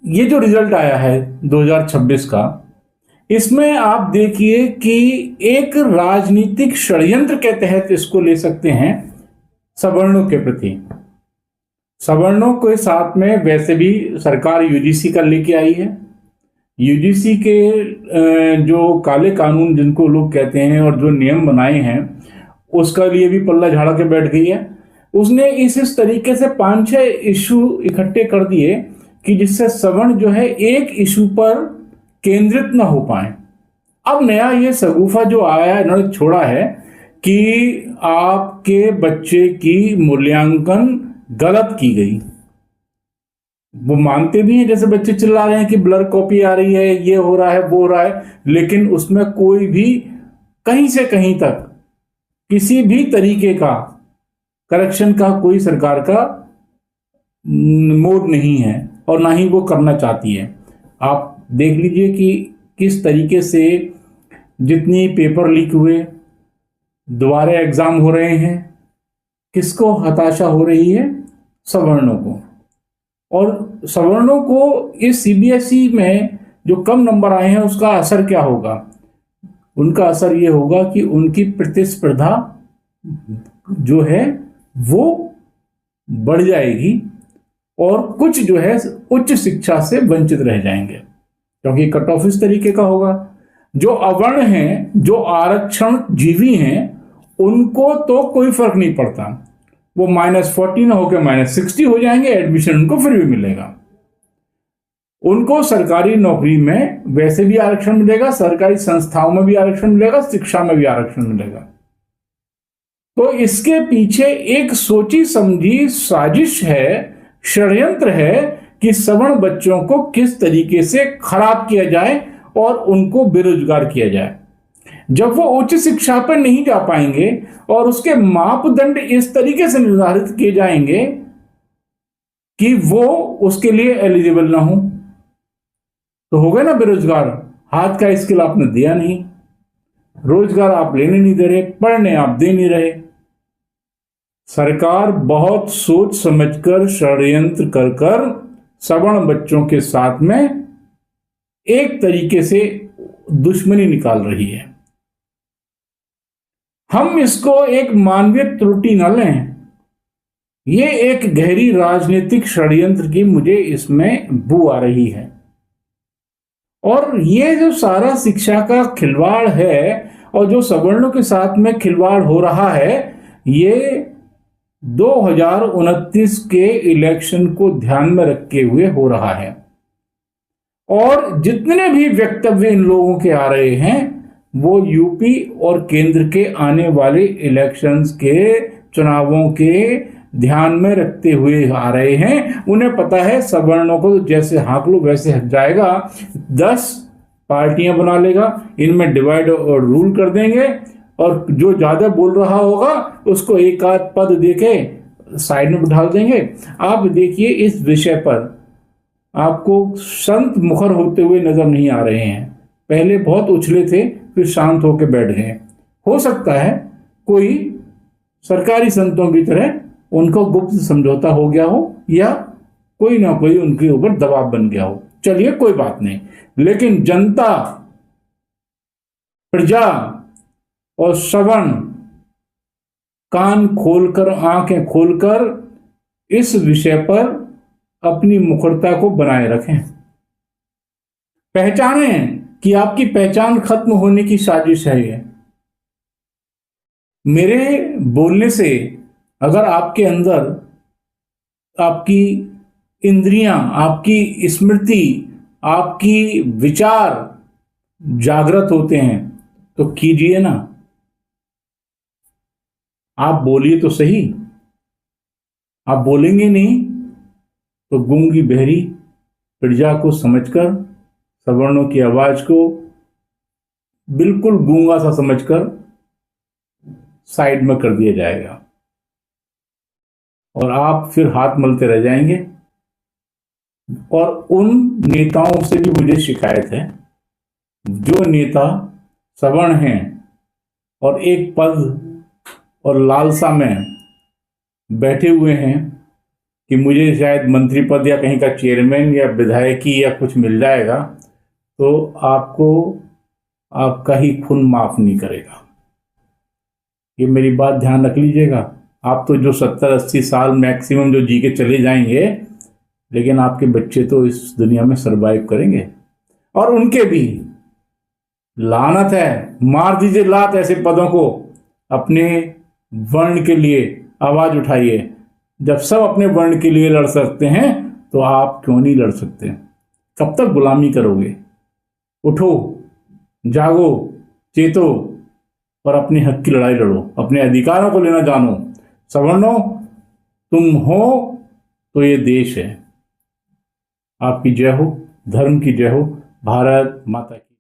ये जो रिजल्ट आया है 2026 का, इसमें आप देखिए कि एक राजनीतिक षड्यंत्र के तहत इसको ले सकते हैं सवर्णों के प्रति। सवर्णों के साथ में वैसे भी सरकार यूजीसी का लेके आई है। यूजीसी के जो काले कानून जिनको लोग कहते हैं और जो नियम बनाए हैं, उसका लिए भी पल्ला झाड़ा के बैठ गई है। उसने इस तरीके से 5-6 इशू इकट्ठे कर दिए कि जिससे सवर्ण जो है एक इशू पर केंद्रित ना हो पाए। अब नया ये सगुफा जो आया है, इन्होंने छोड़ा है कि आपके बच्चे की मूल्यांकन गलत की गई। वो मानते भी हैं, जैसे बच्चे चिल्ला रहे हैं कि ब्लर कॉपी आ रही है, ये हो रहा है, वो हो रहा है, लेकिन उसमें कोई भी कहीं से कहीं तक किसी भी तरीके का करेक्शन का कोई सरकार का मोड नहीं है और ना ही वो करना चाहती है। आप देख लीजिए कि किस तरीके से जितनी पेपर लीक हुए, दोबारा एग्जाम हो रहे हैं, किसको हताशा हो रही है? सवर्णों को। और सवर्णों को इस सीबीएसई में जो कम नंबर आए हैं उसका असर क्या होगा? उनका असर ये होगा कि उनकी प्रतिस्पर्धा जो है वो बढ़ जाएगी और कुछ जो है उच्च शिक्षा से वंचित रह जाएंगे, क्योंकि कट ऑफ इस तरीके का होगा। जो अवर्ण हैं, जो आरक्षण जीवी हैं, उनको तो कोई फर्क नहीं पड़ता, वो -40 ना होकर -60 हो जाएंगे, एडमिशन उनको फिर भी मिलेगा। उनको सरकारी नौकरी में वैसे भी आरक्षण मिलेगा, सरकारी संस्थाओं में भी आरक्षण मिलेगा, शिक्षा में भी आरक्षण मिलेगा। तो इसके पीछे एक सोची समझी साजिश है, षड्यंत्र है कि सवर्ण बच्चों को किस तरीके से खराब किया जाए और उनको बेरोजगार किया जाए। जब वो उच्च शिक्षा पर नहीं जा पाएंगे और उसके मापदंड इस तरीके से निर्धारित किए जाएंगे कि वो उसके लिए एलिजिबल ना हो, तो हो गए ना बेरोजगार। हाथ का स्किल आपने दिया नहीं, रोजगार आप लेने नहीं दे रहे, पढ़ने आप दे नहीं रहे। सरकार बहुत सोच समझकर षड्यंत्र कर कर सवर्ण बच्चों के साथ में एक तरीके से दुश्मनी निकाल रही है। हम इसको एक मानवीय त्रुटि न लें, ये एक गहरी राजनीतिक षड्यंत्र की मुझे इसमें बू आ रही है। और ये जो सारा शिक्षा का खिलवाड़ है और जो सवर्णों के साथ में खिलवाड़ हो रहा है, ये 2029 के इलेक्शन को ध्यान में रखते हुए हो रहा है। और जितने भी वक्तव्य इन लोगों के आ रहे हैं वो यूपी और केंद्र के आने वाले इलेक्शंस के चुनावों के ध्यान में रखते हुए आ रहे हैं। उन्हें पता है सवर्णों को जैसे हाँक लो वैसे हट जाएगा, 10 पार्टियां बना लेगा, इनमें डिवाइड और रूल कर देंगे और जो ज्यादा बोल रहा होगा उसको एक आध पद देके साइड में बिठा देंगे। आप देखिए इस विषय पर आपको संत मुखर होते हुए नजर नहीं आ रहे हैं। पहले बहुत उछले थे, फिर शांत होकर बैठ गए। हो सकता है कोई सरकारी संतों की तरह उनको गुप्त समझौता हो गया हो या कोई ना कोई उनके ऊपर दबाव बन गया हो। चलिए कोई बात नहीं, लेकिन जनता, प्रजा और सवर्ण कान खोलकर, आंखें खोलकर इस विषय पर अपनी मुखरता को बनाए रखें। पहचानें कि आपकी पहचान खत्म होने की साजिश है ये। मेरे बोलने से अगर आपके अंदर आपकी इंद्रियां, आपकी स्मृति, आपकी विचार जागृत होते हैं तो कीजिए ना। आप बोलिए तो सही, आप बोलेंगे नहीं तो गूंगी बहरी प्रजा को समझकर, सवर्णों की आवाज को बिल्कुल गूंगा सा समझकर साइड में कर दिया जाएगा और आप फिर हाथ मलते रह जाएंगे। और उन नेताओं से भी मुझे शिकायत है जो नेता सवर्ण हैं और एक पद और लालसा में बैठे हुए हैं कि मुझे शायद मंत्री पद या कहीं का चेयरमैन या विधायकी या कुछ मिल जाएगा, तो आपको आपका ही खून माफ नहीं करेगा। ये मेरी बात ध्यान रख लीजिएगा। आप तो जो 70-80 साल मैक्सिमम जो जी के चले जाएंगे, लेकिन आपके बच्चे तो इस दुनिया में सरवाइव करेंगे, और उनके भी लानत है। मार दीजिए लात ऐसे पदों को। अपने वर्ण के लिए आवाज उठाइए। जब सब अपने वर्ण के लिए लड़ सकते हैं तो आप क्यों नहीं लड़ सकते? कब तक गुलामी करोगे? उठो, जागो, चेतो और अपने हक की लड़ाई लड़ो, अपने अधिकारों को लेना जानो। सवर्णों, तुम हो तो ये देश है। आपकी जय हो, धर्म की जय हो, भारत माता की।